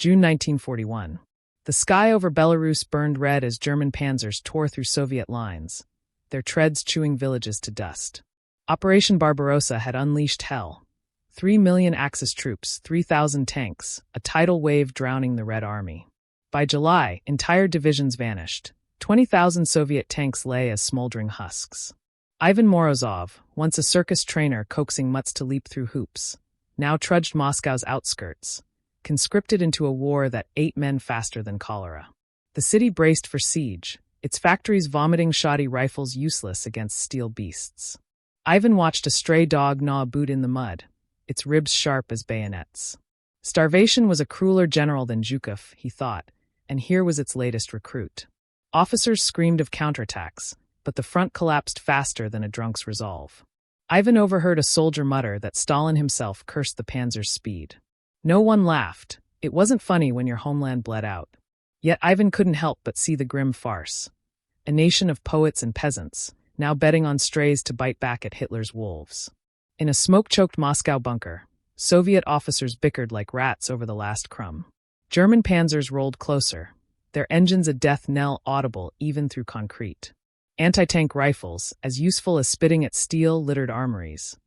June 1941. The sky over Belarus burned red as German panzers tore through Soviet lines, their treads chewing villages to dust. Operation Barbarossa had unleashed hell. 3 million Axis troops, 3,000 tanks, a tidal wave drowning the Red Army. By July, entire divisions vanished. 20,000 Soviet tanks lay as smoldering husks. Ivan Morozov, once a circus trainer coaxing mutts to leap through hoops, now trudged Moscow's outskirts, conscripted into a war that ate men faster than cholera. The city braced for siege, its factories vomiting shoddy rifles useless against steel beasts. Ivan watched a stray dog gnaw a boot in the mud, its ribs sharp as bayonets. Starvation was a crueler general than Zhukov, he thought, and here was its latest recruit. Officers screamed of counterattacks, but the front collapsed faster than a drunk's resolve. Ivan overheard a soldier mutter that Stalin himself cursed the panzer's speed. No one laughed. It wasn't funny when your homeland bled out. Yet Ivan couldn't help but see the grim farce. A nation of poets and peasants, now betting on strays to bite back at Hitler's wolves. In a smoke-choked Moscow bunker, Soviet officers bickered like rats over the last crumb. German panzers rolled closer, their engines a death knell audible even through concrete. Anti-tank rifles, as useful as spitting at steel-littered armories.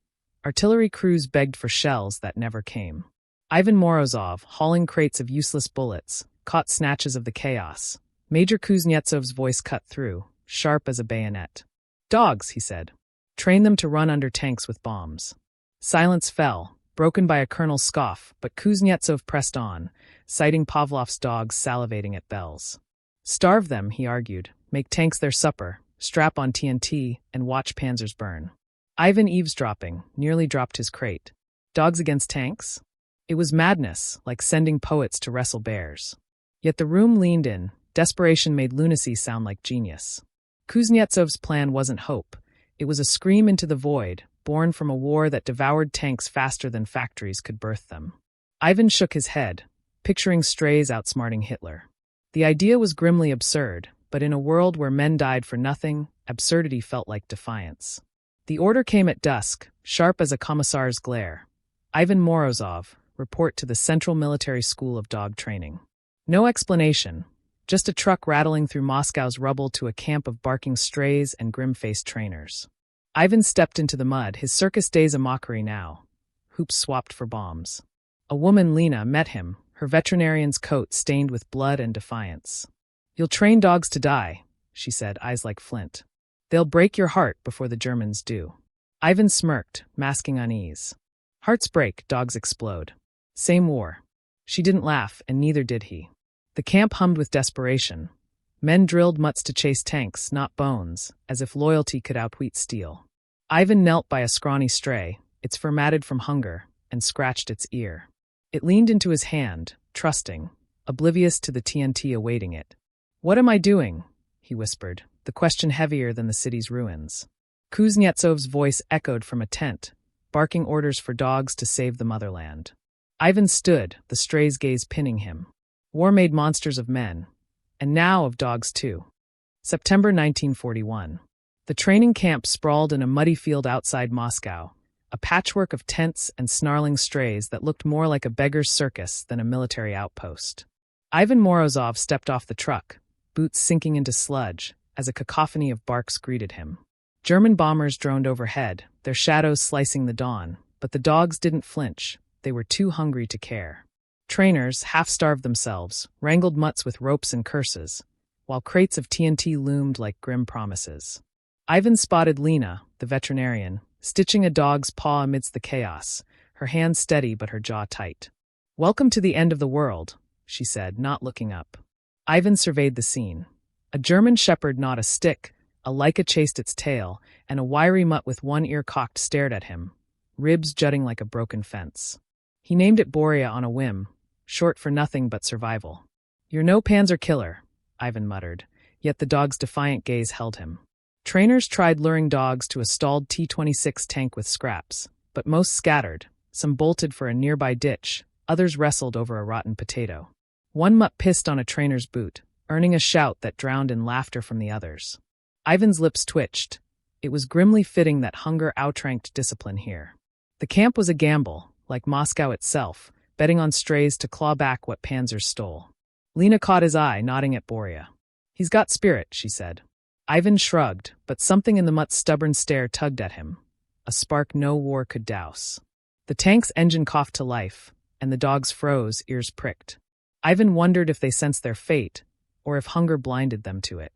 Artillery crews begged for shells that never came. Ivan Morozov, hauling crates of useless bullets, caught snatches of the chaos. Major Kuznetsov's voice cut through, sharp as a bayonet. "Dogs," he said. "Train them to run under tanks with bombs." Silence fell, broken by a colonel's scoff, but Kuznetsov pressed on, citing Pavlov's dogs salivating at bells. "Starve them," he argued. "Make tanks their supper, strap on TNT, and watch panzers burn." Ivan, eavesdropping, nearly dropped his crate. Dogs against tanks? It was madness, like sending poets to wrestle bears. Yet the room leaned in. Desperation made lunacy sound like genius. Kuznetsov's plan wasn't hope. It was a scream into the void, born from a war that devoured tanks faster than factories could birth them. Ivan shook his head, picturing strays outsmarting Hitler. The idea was grimly absurd, but in a world where men died for nothing, absurdity felt like defiance. The order came at dusk, sharp as a commissar's glare. Ivan Morozov, report to the Central Military School of Dog Training. No explanation, just a truck rattling through Moscow's rubble to a camp of barking strays and grim-faced trainers. Ivan stepped into the mud, his circus days a mockery now. Hoops swapped for bombs. A woman, Lena, met him, her veterinarian's coat stained with blood and defiance. "You'll train dogs to die," she said, eyes like flint. "They'll break your heart before the Germans do." Ivan smirked, masking unease. Hearts break, dogs explode. Same war. She didn't laugh, and neither did he. The camp hummed with desperation. Men drilled mutts to chase tanks, not bones, as if loyalty could outwit steel. Ivan knelt by a scrawny stray, its fur matted from hunger, and scratched its ear. It leaned into his hand, trusting, oblivious to the TNT awaiting it. "What am I doing?" he whispered, the question heavier than the city's ruins. Kuznetsov's voice echoed from a tent, barking orders for dogs to save the motherland. Ivan stood, the stray's gaze pinning him. War made monsters of men, and now of dogs too. September 1941. The training camp sprawled in a muddy field outside Moscow, a patchwork of tents and snarling strays that looked more like a beggar's circus than a military outpost. Ivan Morozov stepped off the truck, boots sinking into sludge, as a cacophony of barks greeted him. German bombers droned overhead, their shadows slicing the dawn, but the dogs didn't flinch. They were too hungry to care. Trainers, half-starved themselves, wrangled mutts with ropes and curses, while crates of TNT loomed like grim promises. Ivan spotted Lena, the veterinarian, stitching a dog's paw amidst the chaos, her hands steady but her jaw tight. "Welcome to the end of the world," she said, not looking up. Ivan surveyed the scene. A German shepherd gnawed a stick, a Laika chased its tail, and a wiry mutt with one ear cocked stared at him, ribs jutting like a broken fence. He named it Borya on a whim, short for nothing but survival. "You're no panzer killer," Ivan muttered, yet the dog's defiant gaze held him. Trainers tried luring dogs to a stalled T-26 tank with scraps, but most scattered, some bolted for a nearby ditch, others wrestled over a rotten potato. One mutt pissed on a trainer's boot, earning a shout that drowned in laughter from the others. Ivan's lips twitched. It was grimly fitting that hunger outranked discipline here. The camp was a gamble, like Moscow itself, betting on strays to claw back what panzers stole. Lena caught his eye, nodding at Borya. "He's got spirit," she said. Ivan shrugged, but something in the mutt's stubborn stare tugged at him. A spark no war could douse. The tank's engine coughed to life, and the dogs froze, ears pricked. Ivan wondered if they sensed their fate, or if hunger blinded them to it.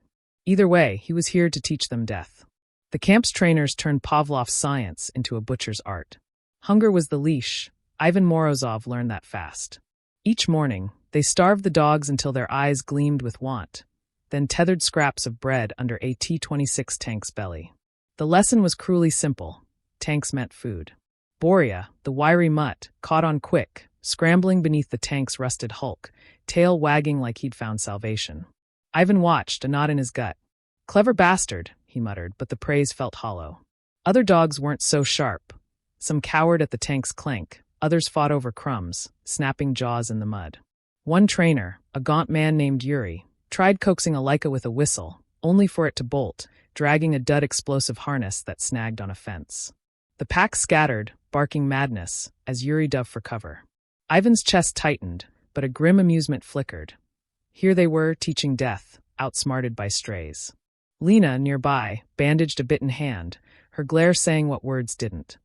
Either way, he was here to teach them death. The camp's trainers turned Pavlov's science into a butcher's art. Hunger was the leash. Ivan Morozov learned that fast. Each morning, they starved the dogs until their eyes gleamed with want, then tethered scraps of bread under a T-26 tank's belly. The lesson was cruelly simple. Tanks meant food. Borya, the wiry mutt, caught on quick, scrambling beneath the tank's rusted hulk, tail wagging like he'd found salvation. Ivan watched, a knot in his gut. "Clever bastard," he muttered, but the praise felt hollow. Other dogs weren't so sharp. Some cowered at the tank's clank, others fought over crumbs, snapping jaws in the mud. One trainer, a gaunt man named Yuri, tried coaxing a Laika with a whistle, only for it to bolt, dragging a dud explosive harness that snagged on a fence. The pack scattered, barking madness, as Yuri dove for cover. Ivan's chest tightened, but a grim amusement flickered. Here they were, teaching death, outsmarted by strays. Lena, nearby, bandaged a bitten hand, her glare saying what words didn't.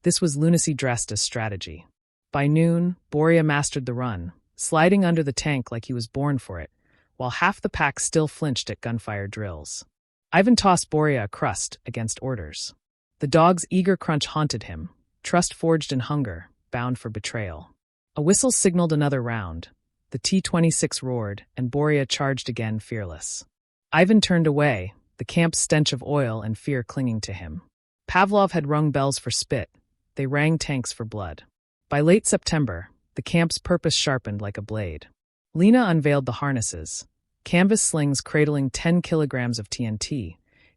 This was lunacy dressed as strategy. By noon, Borya mastered the run, sliding under the tank like he was born for it, while half the pack still flinched at gunfire drills. Ivan tossed Borya a crust against orders. The dog's eager crunch haunted him, trust forged in hunger, bound for betrayal. A whistle signaled another round. The T-26 roared, and Borya charged again, fearless. Ivan turned away, the camp's stench of oil and fear clinging to him. Pavlov had rung bells for spit. They rang tanks for blood. By late September, the camp's purpose sharpened like a blade. Lena unveiled the harnesses, canvas slings cradling 10 kilograms of TNT,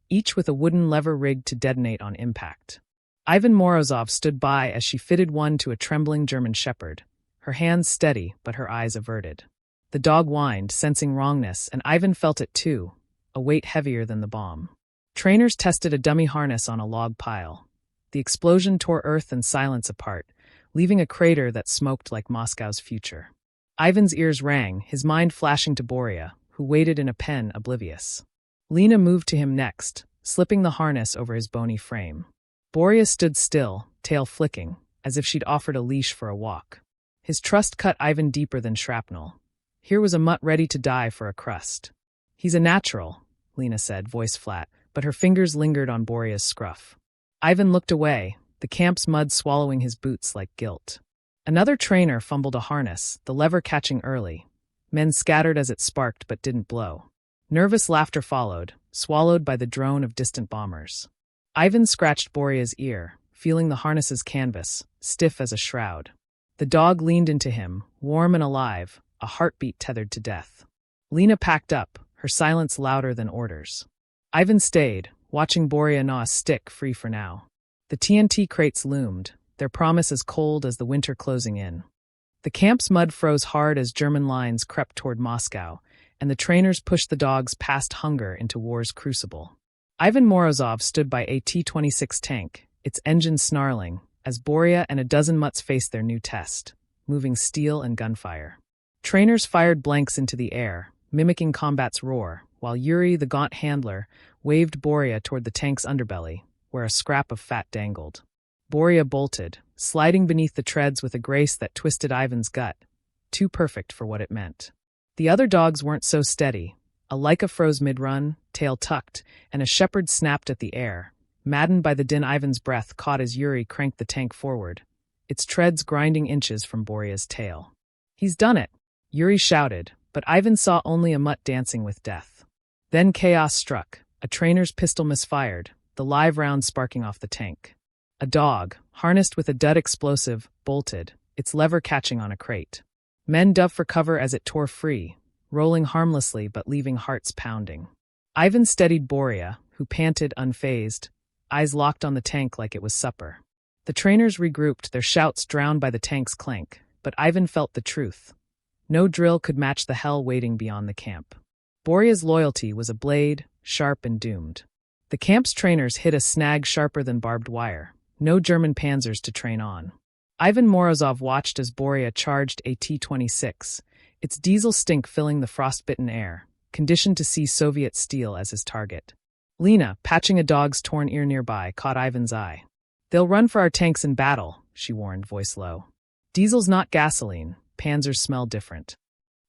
each with a wooden lever rigged to detonate on impact. Ivan Morozov stood by as she fitted one to a trembling German shepherd, her hands steady but her eyes averted. The dog whined, sensing wrongness, and Ivan felt it too, a weight heavier than the bomb. Trainers tested a dummy harness on a log pile. The explosion tore earth and silence apart, leaving a crater that smoked like Moscow's future. Ivan's ears rang, his mind flashing to Borya, who waited in a pen, oblivious. Lena moved to him next, slipping the harness over his bony frame. Borya stood still, tail flicking, as if she'd offered a leash for a walk. His trust cut Ivan deeper than shrapnel. Here was a mutt ready to die for a crust. "He's a natural," Lena said, voice flat, but her fingers lingered on Borya's scruff. Ivan looked away, the camp's mud swallowing his boots like guilt. Another trainer fumbled a harness, the lever catching early. Men scattered as it sparked but didn't blow. Nervous laughter followed, swallowed by the drone of distant bombers. Ivan scratched Borya's ear, feeling the harness's canvas, stiff as a shroud. The dog leaned into him, warm and alive, a heartbeat tethered to death. Lena packed up, her silence louder than orders. Ivan stayed, watching Borya gnaw a stick free for now. The TNT crates loomed, their promise as cold as the winter closing in. The camp's mud froze hard as German lines crept toward Moscow, and the trainers pushed the dogs past hunger into war's crucible. Ivan Morozov stood by a T-26 tank, its engine snarling, as Borya and a dozen mutts faced their new test, moving steel and gunfire. Trainers fired blanks into the air, mimicking combat's roar, while Yuri, the gaunt handler, waved Borya toward the tank's underbelly, where a scrap of fat dangled. Borya bolted, sliding beneath the treads with a grace that twisted Ivan's gut, too perfect for what it meant. The other dogs weren't so steady. A Laika froze mid-run, tail tucked, and a shepherd snapped at the air, maddened by the din Ivan's breath caught as Yuri cranked the tank forward, its treads grinding inches from Borya's tail. "He's done it," Yuri shouted, but Ivan saw only a mutt dancing with death. Then chaos struck, a trainer's pistol misfired, the live round sparking off the tank. A dog, harnessed with a dud explosive, bolted, its lever catching on a crate. Men dove for cover as it tore free, rolling harmlessly but leaving hearts pounding. Ivan steadied Borya, who panted unfazed, eyes locked on the tank like it was supper. The trainers regrouped, their shouts drowned by the tank's clank, but Ivan felt the truth. No drill could match the hell waiting beyond the camp. Borya's loyalty was a blade, sharp and doomed. The camp's trainers hit a snag sharper than barbed wire, no German panzers to train on. Ivan Morozov watched as Borya charged a T-26, its diesel stink filling the frostbitten air, conditioned to see Soviet steel as his target. Lena, patching a dog's torn ear nearby, caught Ivan's eye. "They'll run for our tanks in battle," she warned, voice low. "Diesel's not gasoline. Panzers smell different."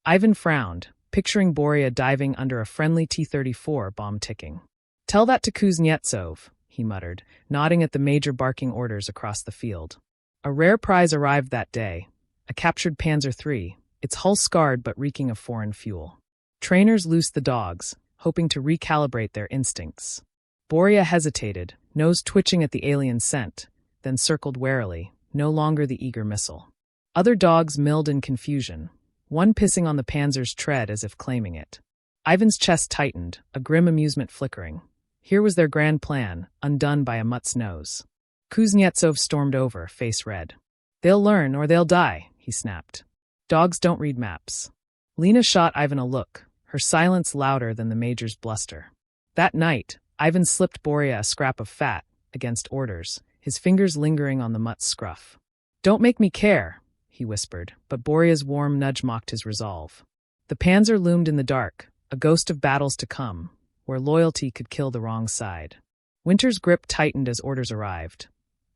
Ivan frowned, picturing Borya diving under a friendly T-34 bomb ticking. "Tell that to Kuznetsov," he muttered, nodding at the major barking orders across the field. A rare prize arrived that day, a captured Panzer III, its hull scarred but reeking of foreign fuel. Trainers loosed the dogs, hoping to recalibrate their instincts. Borya hesitated, nose twitching at the alien scent, then circled warily, no longer the eager missile. Other dogs milled in confusion, one pissing on the Panzer's tread as if claiming it. Ivan's chest tightened, a grim amusement flickering. Here was their grand plan, undone by a mutt's nose. Kuznetsov stormed over, face red. "They'll learn or they'll die," he snapped. "Dogs don't read maps." Lena shot Ivan a look, her silence louder than the major's bluster. That night, Ivan slipped Borya a scrap of fat, against orders, his fingers lingering on the mutt's scruff. "Don't make me care," he whispered, but Borya's warm nudge mocked his resolve. The Panzer loomed in the dark, a ghost of battles to come, where loyalty could kill the wrong side. Winter's grip tightened as orders arrived.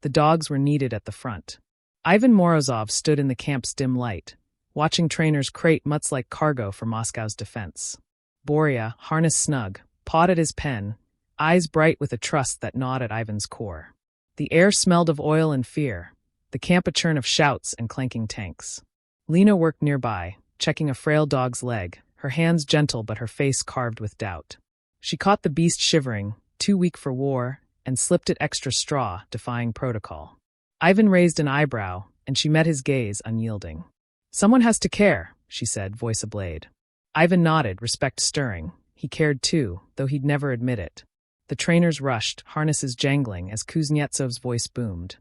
The dogs were needed at the front. Ivan Morozov stood in the camp's dim light, watching trainers crate mutts like cargo for Moscow's defense. Borya, harness snug, pawed at his pen, eyes bright with a trust that gnawed at Ivan's core. The air smelled of oil and fear, the camp a churn of shouts and clanking tanks. Lena worked nearby, checking a frail dog's leg, her hands gentle but her face carved with doubt. She caught the beast shivering, too weak for war, and slipped it extra straw, defying protocol. Ivan raised an eyebrow, and she met his gaze, unyielding. "Someone has to care," she said, voice ablade. Ivan nodded, respect stirring. He cared too, though he'd never admit it. The trainers rushed, harnesses jangling, as Kuznetsov's voice boomed.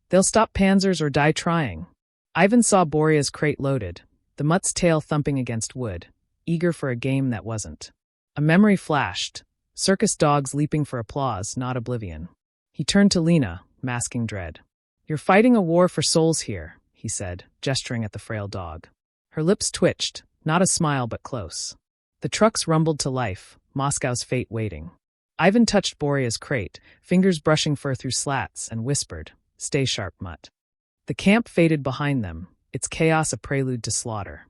"They'll stop Panzers or die trying." Ivan saw Borya's crate loaded, the mutt's tail thumping against wood, eager for a game that wasn't. A memory flashed. Circus dogs leaping for applause, not oblivion. He turned to Lena, masking dread. "You're fighting a war for souls here," he said, gesturing at the frail dog. Her lips twitched, not a smile but close. The trucks rumbled to life, Moscow's fate waiting. Ivan touched Borya's crate, fingers brushing fur through slats, and whispered, "Stay sharp, mutt." The camp faded behind them, its chaos a prelude to slaughter.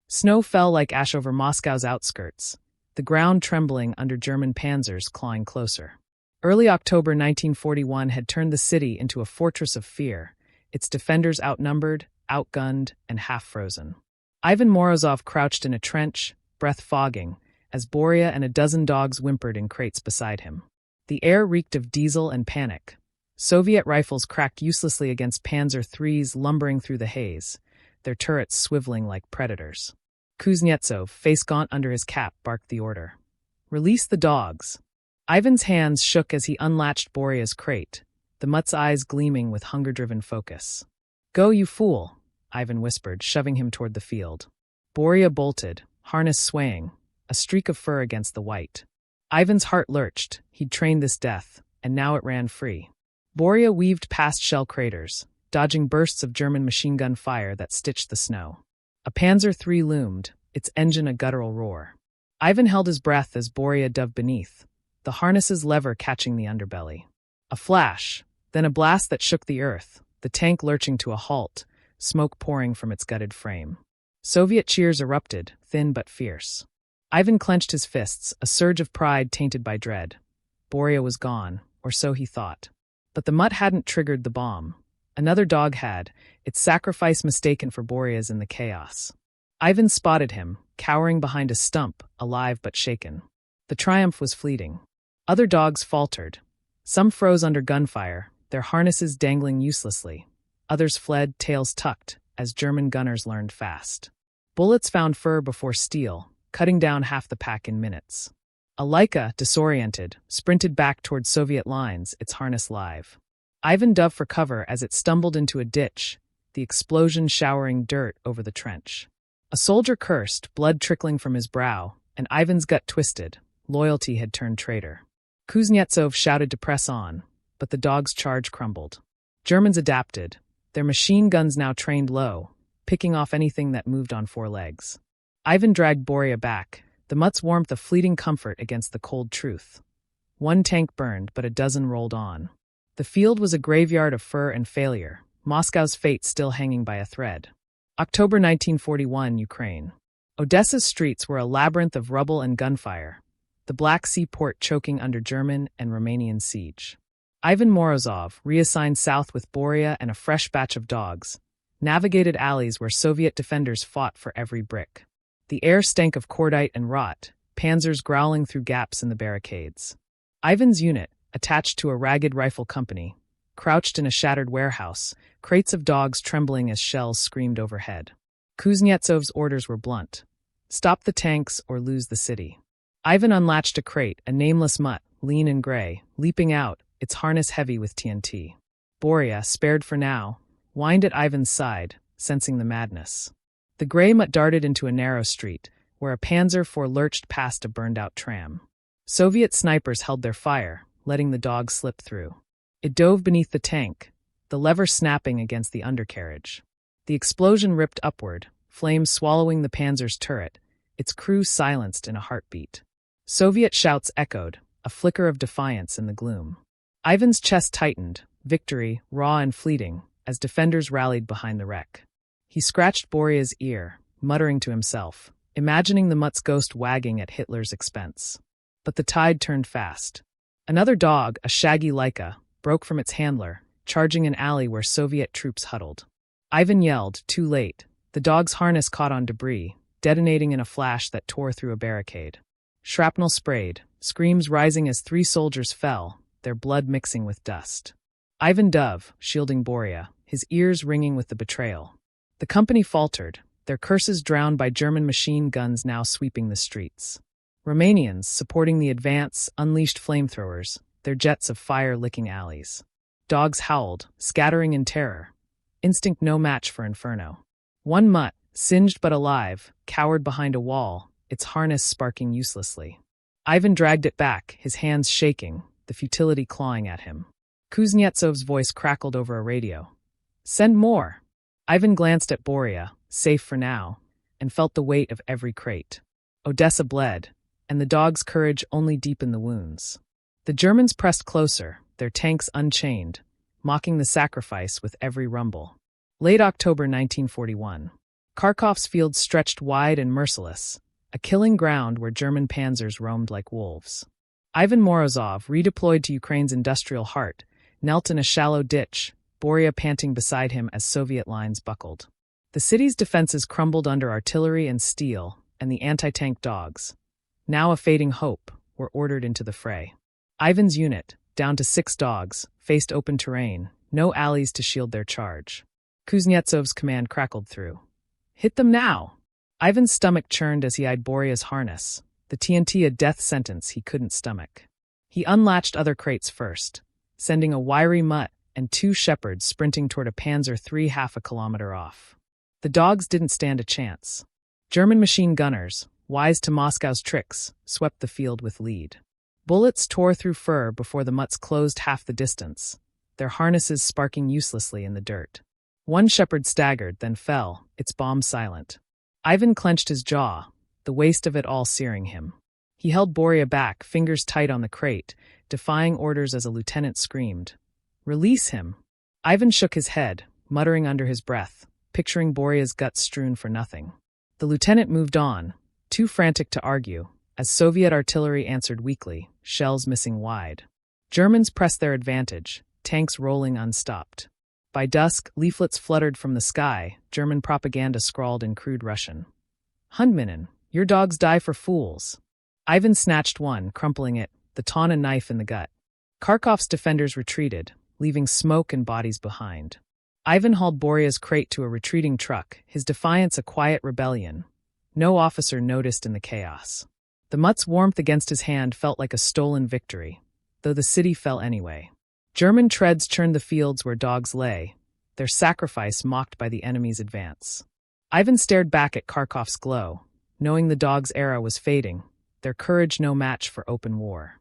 Snow fell like ash over Moscow's outskirts, the ground trembling under German panzers clawing closer. Early October 1941 had turned the city into a fortress of fear, its defenders outnumbered, outgunned, and half-frozen. Ivan Morozov crouched in a trench, breath fogging, as Borya and a dozen dogs whimpered in crates beside him. The air reeked of diesel and panic. Soviet rifles cracked uselessly against Panzer III's lumbering through the haze, their turrets swiveling like predators. Kuznetsov, face gaunt under his cap, barked the order. "Release the dogs." Ivan's hands shook as he unlatched Borya's crate, the mutt's eyes gleaming with hunger-driven focus. "Go, you fool," Ivan whispered, shoving him toward the field. Borya bolted, harness swaying, a streak of fur against the white. Ivan's heart lurched. He'd trained this death, and now it ran free. Borya weaved past shell craters, dodging bursts of German machine gun fire that stitched the snow. A Panzer III loomed, its engine a guttural roar. Ivan held his breath as Borya dove beneath, the harness's lever catching the underbelly. A flash, then a blast that shook the earth, the tank lurching to a halt, smoke pouring from its gutted frame. Soviet cheers erupted, thin but fierce. Ivan clenched his fists, a surge of pride tainted by dread. Borya was gone, or so he thought. But the mutt hadn't triggered the bomb. Another dog had, its sacrifice mistaken for Borya's in the chaos. Ivan spotted him, cowering behind a stump, alive but shaken. The triumph was fleeting. Other dogs faltered. Some froze under gunfire, their harnesses dangling uselessly. Others fled, tails tucked, as German gunners learned fast. Bullets found fur before steel, cutting down half the pack in minutes. A Laika, disoriented, sprinted back toward Soviet lines, its harness live. Ivan dove for cover as it stumbled into a ditch, the explosion showering dirt over the trench. A soldier cursed, blood trickling from his brow, and Ivan's gut twisted. Loyalty had turned traitor. Kuznetsov shouted to press on, but the dog's charge crumbled. Germans adapted. their machine guns now trained low, picking off anything that moved on four legs. Ivan dragged Borya back, the mutt's warmth a fleeting comfort against the cold truth. One tank burned, but a dozen rolled on. The field was a graveyard of fur and failure, Moscow's fate still hanging by a thread. October 1941, Ukraine. Odessa's streets were a labyrinth of rubble and gunfire, the Black Sea port choking under German and Romanian siege. Ivan Morozov, reassigned south with Borya and a fresh batch of dogs, navigated alleys where Soviet defenders fought for every brick. The air stank of cordite and rot, panzers growling through gaps in the barricades. Ivan's unit, attached to a ragged rifle company, crouched in a shattered warehouse, crates of dogs trembling as shells screamed overhead. Kuznetsov's orders were blunt. Stop the tanks or lose the city. Ivan unlatched a crate, a nameless mutt, lean and gray, leaping out, its harness heavy with TNT. Borya, spared for now, whined at Ivan's side, sensing the madness. The gray mutt darted into a narrow street, where a Panzer IV lurched past a burned-out tram. Soviet snipers held their fire, letting the dog slip through. It dove beneath the tank, the lever snapping against the undercarriage. The explosion ripped upward, flames swallowing the Panzer's turret, its crew silenced in a heartbeat. Soviet shouts echoed, a flicker of defiance in the gloom. Ivan's chest tightened, victory, raw and fleeting, as defenders rallied behind the wreck. He scratched Borya's ear, muttering to himself, imagining the mutt's ghost wagging at Hitler's expense. But the tide turned fast. Another dog, a shaggy Laika, broke from its handler, charging an alley where Soviet troops huddled. Ivan yelled, too late. The dog's harness caught on debris, detonating in a flash that tore through a barricade. Shrapnel sprayed, screams rising as 3 soldiers fell, their blood mixing with dust. Ivan dove, shielding Borya, his ears ringing with the betrayal. The company faltered, their curses drowned by German machine guns now sweeping the streets. Romanians, supporting the advance, unleashed flamethrowers, their jets of fire licking alleys. Dogs howled, scattering in terror. Instinct no match for inferno. One mutt, singed but alive, cowered behind a wall, its harness sparking uselessly. Ivan dragged it back, his hands shaking, the futility clawing at him. Kuznetsov's voice crackled over a radio. Send more! Ivan glanced at Borya, safe for now, and felt the weight of every crate. Odessa bled, and the dog's courage only deepened the wounds. The Germans pressed closer, their tanks unchained, mocking the sacrifice with every rumble. Late October 1941. Kharkov's fields stretched wide and merciless, a killing ground where German panzers roamed like wolves. Ivan Morozov, redeployed to Ukraine's industrial heart, knelt in a shallow ditch, Borya panting beside him as Soviet lines buckled. The city's defenses crumbled under artillery and steel, and the anti-tank dogs, now a fading hope, were ordered into the fray. Ivan's unit, down to 6 dogs, faced open terrain, no alleys to shield their charge. Kuznetsov's command crackled through. Hit them now! Ivan's stomach churned as he eyed Borya's harness, the TNT a death sentence he couldn't stomach. He unlatched other crates first, sending a wiry mutt and 2 shepherds sprinting toward a Panzer III half a kilometer off. The dogs didn't stand a chance. German machine gunners, wise to Moscow's tricks, swept the field with lead. Bullets tore through fur before the mutts closed half the distance, their harnesses sparking uselessly in the dirt. One shepherd staggered, then fell, its bomb silent. Ivan clenched his jaw, the waste of it all searing him. He held Borya back, fingers tight on the crate, defying orders as a lieutenant screamed, "Release him!" Ivan shook his head, muttering under his breath, picturing Borya's guts strewn for nothing. The lieutenant moved on, too frantic to argue, as Soviet artillery answered weakly, shells missing wide. Germans pressed their advantage, tanks rolling unstopped. By dusk, leaflets fluttered from the sky, German propaganda scrawled in crude Russian. Hundmannen, your dogs die for fools. Ivan snatched one, crumpling it, the taunt a knife in the gut. Kharkov's defenders retreated, leaving smoke and bodies behind. Ivan hauled Borya's crate to a retreating truck, his defiance a quiet rebellion. No officer noticed in the chaos. The mutt's warmth against his hand felt like a stolen victory, though the city fell anyway. German treads churned the fields where dogs lay, their sacrifice mocked by the enemy's advance. Ivan stared back at Kharkov's glow, knowing the dogs' era was fading, their courage no match for open war.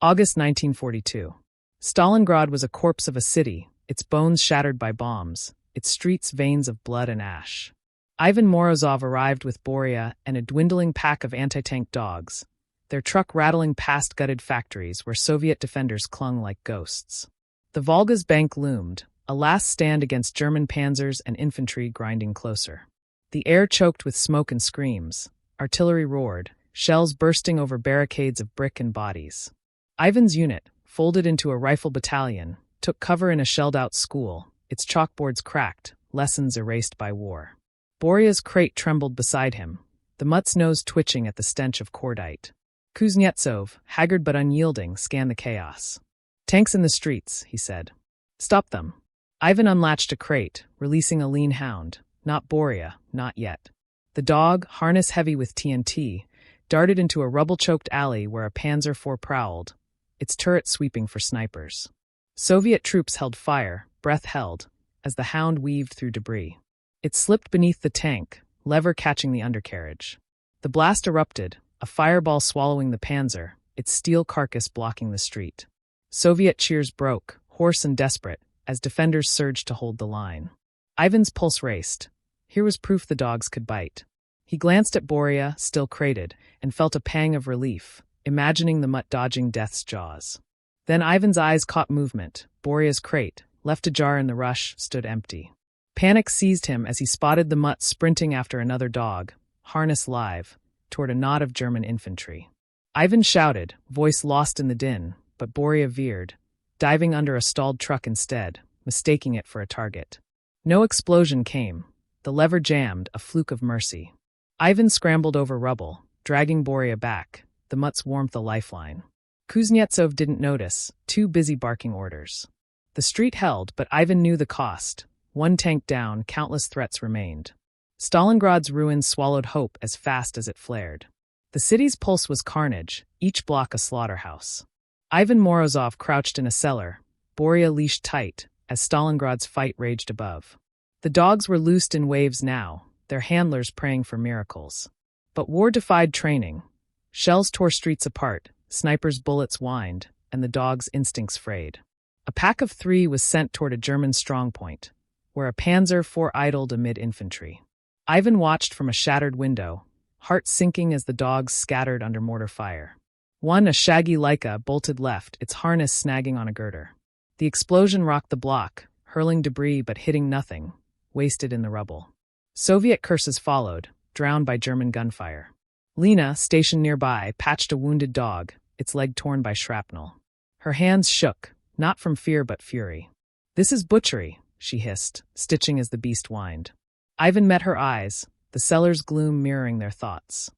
August 1942. Stalingrad was a corpse of a city, its bones shattered by bombs, its streets veins of blood and ash. Ivan Morozov arrived with Borya and a dwindling pack of anti-tank dogs, their truck rattling past gutted factories where Soviet defenders clung like ghosts. The Volga's bank loomed, a last stand against German panzers and infantry grinding closer. The air choked with smoke and screams. Artillery roared, shells bursting over barricades of brick and bodies. Ivan's unit, folded into a rifle battalion, took cover in a shelled-out school, its chalkboards cracked, lessons erased by war. Borya's crate trembled beside him, the mutt's nose twitching at the stench of cordite. Kuznetsov, haggard but unyielding, scanned the chaos. "Tanks in the streets," he said. "Stop them." Ivan unlatched a crate, releasing a lean hound. Not Borya, not yet. The dog, harness heavy with TNT, darted into a rubble-choked alley where a Panzer IV prowled, its turret sweeping for snipers. Soviet troops held fire, breath held, as the hound weaved through debris. It slipped beneath the tank, lever catching the undercarriage. The blast erupted, a fireball swallowing the Panzer, its steel carcass blocking the street. Soviet cheers broke, hoarse and desperate, as defenders surged to hold the line. Ivan's pulse raced. Here was proof the dogs could bite. He glanced at Borya, still crated, and felt a pang of relief, imagining the mutt dodging death's jaws. Then Ivan's eyes caught movement. Borya's crate, left ajar in the rush, stood empty. Panic seized him as he spotted the mutt sprinting after another dog, harness live, toward a knot of German infantry. Ivan shouted, voice lost in the din, but Borya veered, diving under a stalled truck instead, mistaking it for a target. No explosion came. The lever jammed, a fluke of mercy. Ivan scrambled over rubble, dragging Borya back, the mutt's warmth a lifeline. Kuznetsov didn't notice, too busy barking orders. The street held, but Ivan knew the cost. One tank down, countless threats remained. Stalingrad's ruins swallowed hope as fast as it flared. The city's pulse was carnage, each block a slaughterhouse. Ivan Morozov crouched in a cellar, Borya leashed tight, as Stalingrad's fight raged above. The dogs were loosed in waves now, their handlers praying for miracles. But war defied training. Shells tore streets apart, snipers' bullets whined, and the dogs' instincts frayed. A pack of 3 was sent toward a German strongpoint, where a Panzer IV idled amid infantry. Ivan watched from a shattered window, heart sinking as the dogs scattered under mortar fire. One, a shaggy Laika, bolted left, its harness snagging on a girder. The explosion rocked the block, hurling debris but hitting nothing, wasted in the rubble. Soviet curses followed, drowned by German gunfire. Lena, stationed nearby, patched a wounded dog, its leg torn by shrapnel. Her hands shook, not from fear but fury. "This is butchery," she hissed, stitching as the beast whined. Ivan met her eyes, the cellar's gloom mirroring their thoughts.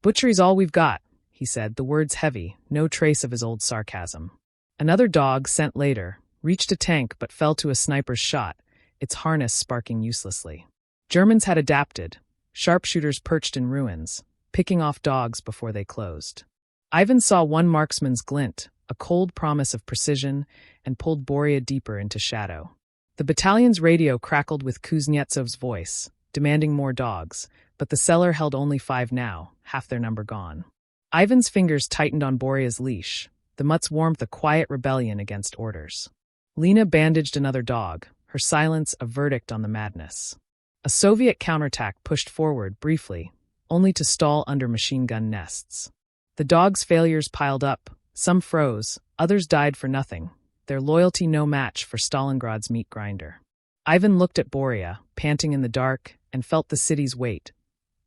"Butchery's all we've got," he said, the words heavy, no trace of his old sarcasm. Another dog, sent later, reached a tank but fell to a sniper's shot, its harness sparking uselessly. Germans had adapted, sharpshooters perched in ruins, picking off dogs before they closed. Ivan saw one marksman's glint, a cold promise of precision, and pulled Borya deeper into shadow. The battalion's radio crackled with Kuznetsov's voice, demanding more dogs, but the cellar held only 5 now, half their number gone. Ivan's fingers tightened on Borya's leash, the mutt's warmth a quiet rebellion against orders. Lena bandaged another dog, her silence a verdict on the madness. A Soviet counterattack pushed forward briefly, only to stall under machine gun nests. The dogs' failures piled up, some froze, others died for nothing, their loyalty no match for Stalingrad's meat grinder. Ivan looked at Borya, panting in the dark, and felt the city's weight.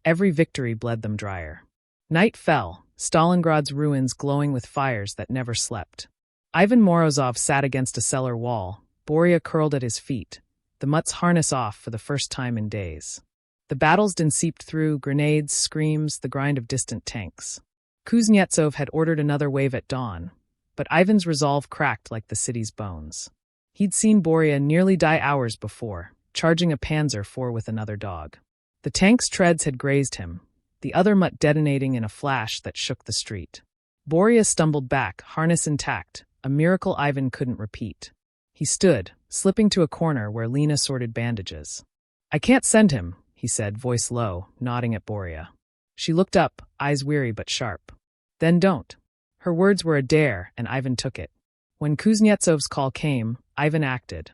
Every victory bled them drier. Night fell, Stalingrad's ruins glowing with fires that never slept. Ivan Morozov sat against a cellar wall, Borya curled at his feet, the mutt's harness off for the first time in days. The battle's din seeped through, grenades, screams, the grind of distant tanks. Kuznetsov had ordered another wave at dawn, but Ivan's resolve cracked like the city's bones. He'd seen Borya nearly die hours before, charging a Panzer IV with another dog. The tank's treads had grazed him, the other mutt detonating in a flash that shook the street. Borya stumbled back, harness intact, a miracle Ivan couldn't repeat. He stood, slipping to a corner where Lena sorted bandages. "I can't send him," he said, voice low, nodding at Borya. She looked up, eyes weary but sharp. "Then don't." Her words were a dare, and Ivan took it. When Kuznetsov's call came, Ivan acted.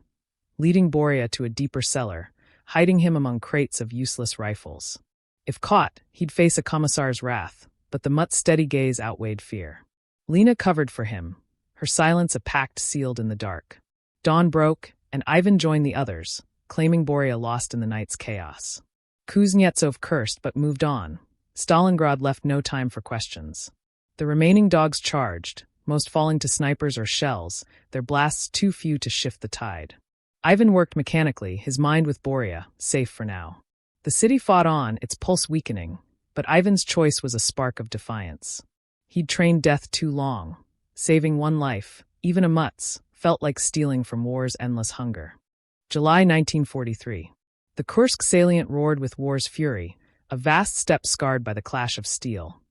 leading Borya to a deeper cellar, hiding him among crates of useless rifles. If caught, he'd face a commissar's wrath, but the mutt's steady gaze outweighed fear. Lena covered for him, her silence a pact sealed in the dark. Dawn broke, and Ivan joined the others, claiming Borya lost in the night's chaos. Kuznetsov cursed but moved on. Stalingrad left no time for questions. The remaining dogs charged, most falling to snipers or shells, their blasts too few to shift the tide. Ivan worked mechanically, his mind with Borya, safe for now. The city fought on, its pulse weakening, but Ivan's choice was a spark of defiance. He'd trained death too long. Saving one life, even a mutt's, felt like stealing from war's endless hunger. July 1943. The Kursk salient roared with war's fury, a vast steppe scarred by the clash of steel.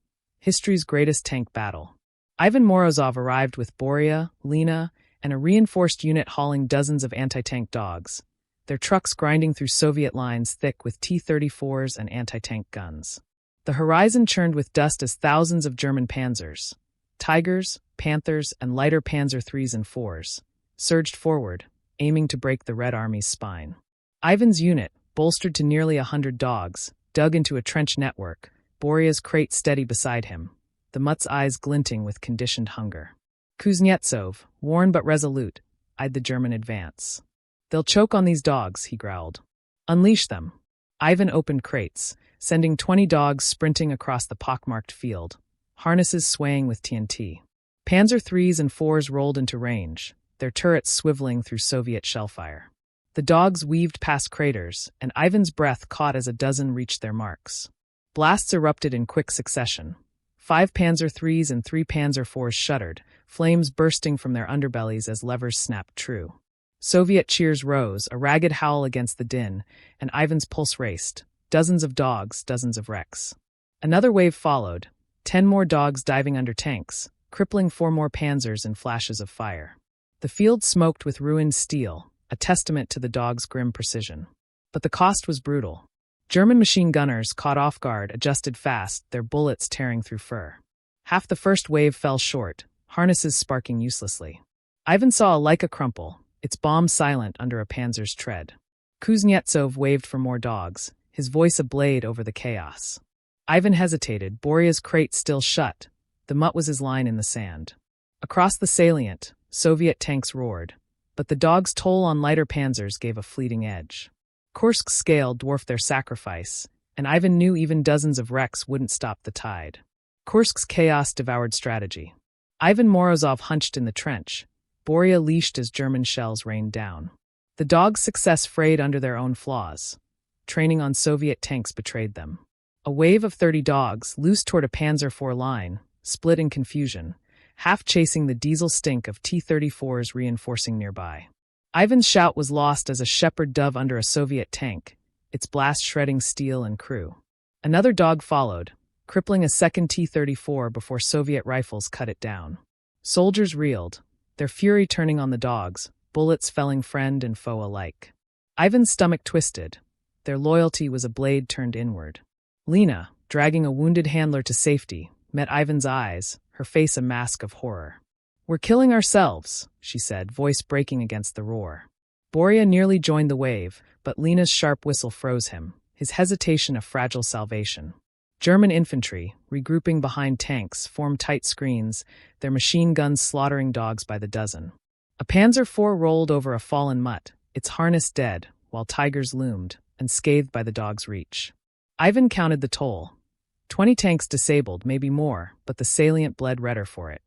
History's greatest tank battle. Ivan Morozov arrived with Borya, Lena, and a reinforced unit hauling dozens of anti-tank dogs, their trucks grinding through Soviet lines thick with T-34s and anti-tank guns. The horizon churned with dust as thousands of German panzers, Tigers, Panthers, and lighter Panzer IIIs and IVs, surged forward, aiming to break the Red Army's spine. Ivan's unit, bolstered to nearly 100 dogs, dug into a trench network, Borya's crate steady beside him, the mutt's eyes glinting with conditioned hunger. Kuznetsov, worn but resolute, eyed the German advance. "They'll choke on these dogs," he growled. "Unleash them." Ivan opened crates, sending 20 dogs sprinting across the pockmarked field, harnesses swaying with TNT. Panzer IIIs and IVs rolled into range, their turrets swiveling through Soviet shellfire. The dogs weaved past craters, and Ivan's breath caught as a dozen reached their marks. Blasts erupted in quick succession. 5 Panzer IIIs and 3 Panzer IVs shuddered, flames bursting from their underbellies as levers snapped true. Soviet cheers rose, a ragged howl against the din, and Ivan's pulse raced. Dozens of dogs, dozens of wrecks. Another wave followed, 10 more dogs diving under tanks, crippling 4 more panzers in flashes of fire. The field smoked with ruined steel, a testament to the dogs' grim precision. But the cost was brutal. German machine gunners, caught off guard, adjusted fast, their bullets tearing through fur. Half the first wave fell short, harnesses sparking uselessly. Ivan saw a Leica crumple, its bomb silent under a panzer's tread. Kuznetsov waved for more dogs, his voice ablaze over the chaos. Ivan hesitated, Borya's crate still shut. The mutt was his line in the sand. Across the salient, Soviet tanks roared, but the dogs' toll on lighter panzers gave a fleeting edge. Kursk's scale dwarfed their sacrifice, and Ivan knew even dozens of wrecks wouldn't stop the tide. Kursk's chaos devoured strategy. Ivan Morozov hunched in the trench, Borya leashed as German shells rained down. The dogs' success frayed under their own flaws. Training on Soviet tanks betrayed them. A wave of 30 dogs, loosed toward a Panzer IV line, split in confusion, half chasing the diesel stink of T-34s reinforcing nearby. Ivan's shout was lost as a shepherd dove under a Soviet tank, its blast shredding steel and crew. Another dog followed, crippling a second T-34 before Soviet rifles cut it down. Soldiers reeled, their fury turning on the dogs, bullets felling friend and foe alike. Ivan's stomach twisted. Their loyalty was a blade turned inward. Lena, dragging a wounded handler to safety, met Ivan's eyes, her face a mask of horror. "We're killing ourselves," she said, voice breaking against the roar. Borya nearly joined the wave, but Lena's sharp whistle froze him, his hesitation a fragile salvation. German infantry, regrouping behind tanks, formed tight screens, their machine guns slaughtering dogs by the dozen. A Panzer IV rolled over a fallen mutt, its harness dead, while tigers loomed, unscathed by the dog's reach. Ivan counted the toll. 20 tanks disabled, maybe more, but the salient bled redder for it.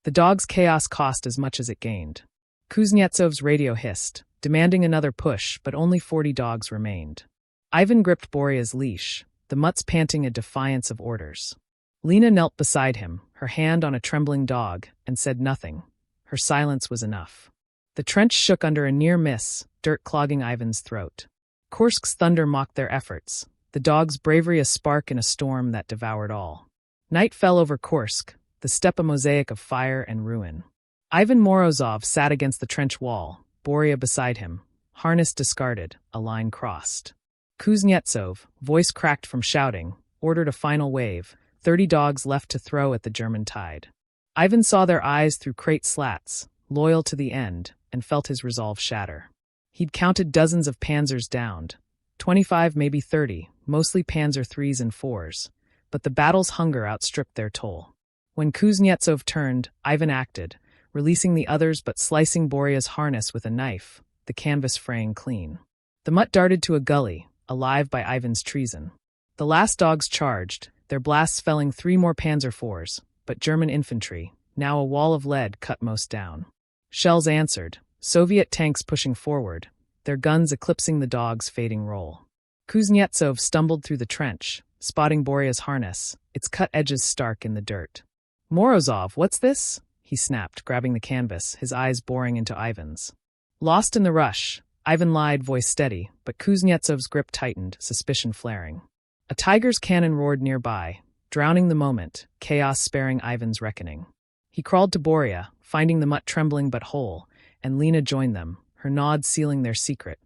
The dog's chaos cost as much as it gained. Kuznetsov's radio hissed, demanding another push, but only 40 dogs remained. Ivan gripped Borya's leash, the mutts panting a defiance of orders. Lena knelt beside him, her hand on a trembling dog, and said nothing. Her silence was enough. The trench shook under a near miss, dirt clogging Ivan's throat. Kursk's thunder mocked their efforts, the dog's bravery a spark in a storm that devoured all. Night fell over Kursk, the steppe a mosaic of fire and ruin. Ivan Morozov sat against the trench wall, Borya beside him, harness discarded, a line crossed. Kuznetsov, voice cracked from shouting, ordered a final wave, 30 dogs left to throw at the German tide. Ivan saw their eyes through crate slats, loyal to the end, and felt his resolve shatter. He'd counted dozens of panzers downed, 25, maybe 30, mostly Panzer IIIs and IVs, but the battle's hunger outstripped their toll. When Kuznetsov turned, Ivan acted, releasing the others but slicing Borya's harness with a knife, the canvas fraying clean. The mutt darted to a gully, alive by Ivan's treason. The last dogs charged, their blasts felling 3 more Panzer IVs, but German infantry, now a wall of lead, cut most down. Shells answered, Soviet tanks pushing forward, their guns eclipsing the dogs' fading roll. Kuznetsov stumbled through the trench, spotting Borya's harness, its cut edges stark in the dirt. "Morozov, what's this?" he snapped, grabbing the canvas, his eyes boring into Ivan's. Lost in the rush, Ivan lied, voice steady, but Kuznetsov's grip tightened, suspicion flaring. A tiger's cannon roared nearby, drowning the moment, chaos sparing Ivan's reckoning. He crawled to Borya, finding the mutt trembling but whole, and Lena joined them, her nod sealing their secret.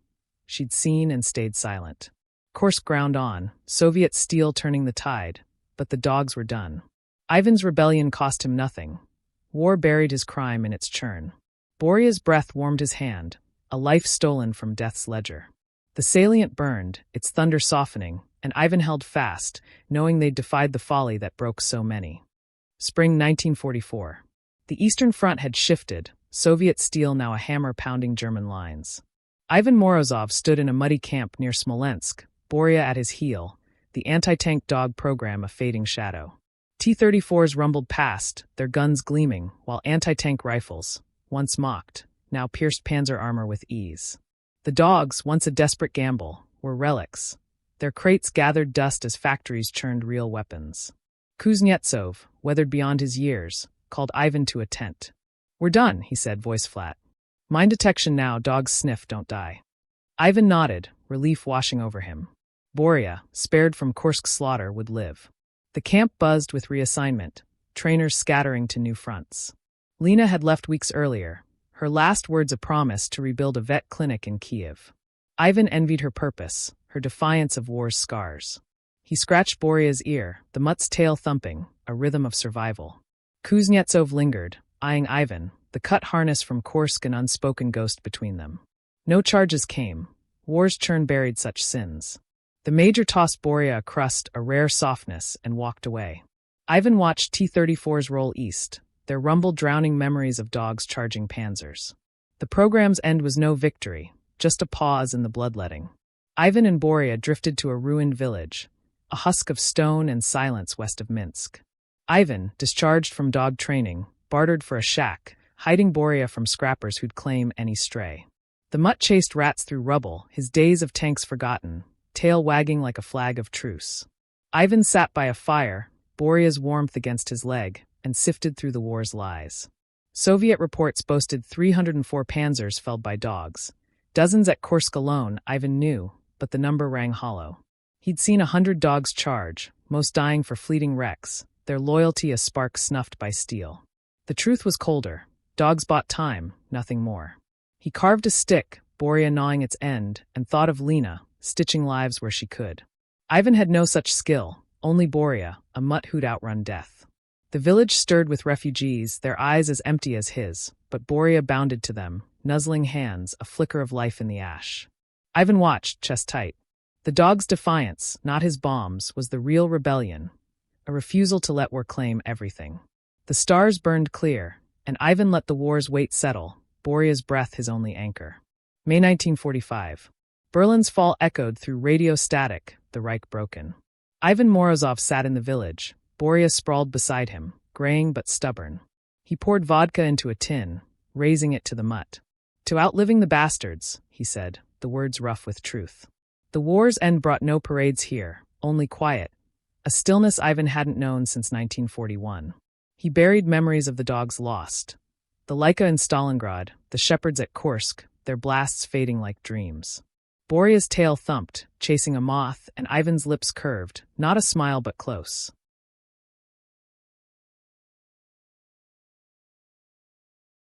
She'd seen and stayed silent. Kursk ground on, Soviet steel turning the tide, but the dogs were done. Ivan's rebellion cost him nothing. War buried his crime in its churn. Borya's breath warmed his hand, a life stolen from death's ledger. The salient burned, its thunder softening, and Ivan held fast, knowing they'd defied the folly that broke so many. Spring 1944. The Eastern Front had shifted, Soviet steel now a hammer pounding German lines. Ivan Morozov stood in a muddy camp near Smolensk, Borya at his heel, the anti-tank dog program a fading shadow. T-34s rumbled past, their guns gleaming, while anti-tank rifles, once mocked, now pierced panzer armor with ease. The dogs, once a desperate gamble, were relics. Their crates gathered dust as factories churned real weapons. Kuznetsov, weathered beyond his years, called Ivan to a tent. "We're done," he said, voice flat. "Mine detection now, dogs sniff, don't die." Ivan nodded, relief washing over him. Borya, spared from Kursk's slaughter, would live. The camp buzzed with reassignment, trainers scattering to new fronts. Lena had left weeks earlier, her last words a promise to rebuild a vet clinic in Kiev. Ivan envied her purpose, her defiance of war's scars. He scratched Borya's ear, the mutt's tail thumping, a rhythm of survival. Kuznetsov lingered, eyeing Ivan, the cut harness from Kursk an unspoken ghost between them. No charges came. War's churn buried such sins. The major tossed Borya a crust, a rare softness, and walked away. Ivan watched T-34s roll east, their rumble drowning memories of dogs charging panzers. The program's end was no victory, just a pause in the bloodletting. Ivan and Borya drifted to a ruined village, a husk of stone and silence west of Minsk. Ivan, discharged from dog training, bartered for a shack, hiding Borya from scrappers who'd claim any stray. The mutt chased rats through rubble, his days of tanks forgotten, tail wagging like a flag of truce. Ivan sat by a fire, Borya's warmth against his leg, and sifted through the war's lies. Soviet reports boasted 304 panzers felled by dogs. Dozens at Kursk alone, Ivan knew, but the number rang hollow. He'd seen 100 dogs charge, most dying for fleeting wrecks, their loyalty a spark snuffed by steel. The truth was colder. Dogs bought time, nothing more. He carved a stick, Borya gnawing its end, and thought of Lena, stitching lives where she could. Ivan had no such skill, only Borya, a mutt who'd outrun death. The village stirred with refugees, their eyes as empty as his, but Borya bounded to them, nuzzling hands, a flicker of life in the ash. Ivan watched, chest tight. The dog's defiance, not his bombs, was the real rebellion, a refusal to let war claim everything. The stars burned clear, and Ivan let the war's weight settle, Borya's breath his only anchor. May 1945. Berlin's fall echoed through radio static, the Reich broken. Ivan Morozov sat in the village, Borya sprawled beside him, graying but stubborn. He poured vodka into a tin, raising it to the mutt. "To outliving the bastards," he said, the words rough with truth. The war's end brought no parades here, only quiet, a stillness Ivan hadn't known since 1941. He buried memories of the dogs lost. The Laika in Stalingrad, the shepherds at Kursk, their blasts fading like dreams. Borya's tail thumped, chasing a moth, and Ivan's lips curved, not a smile but close.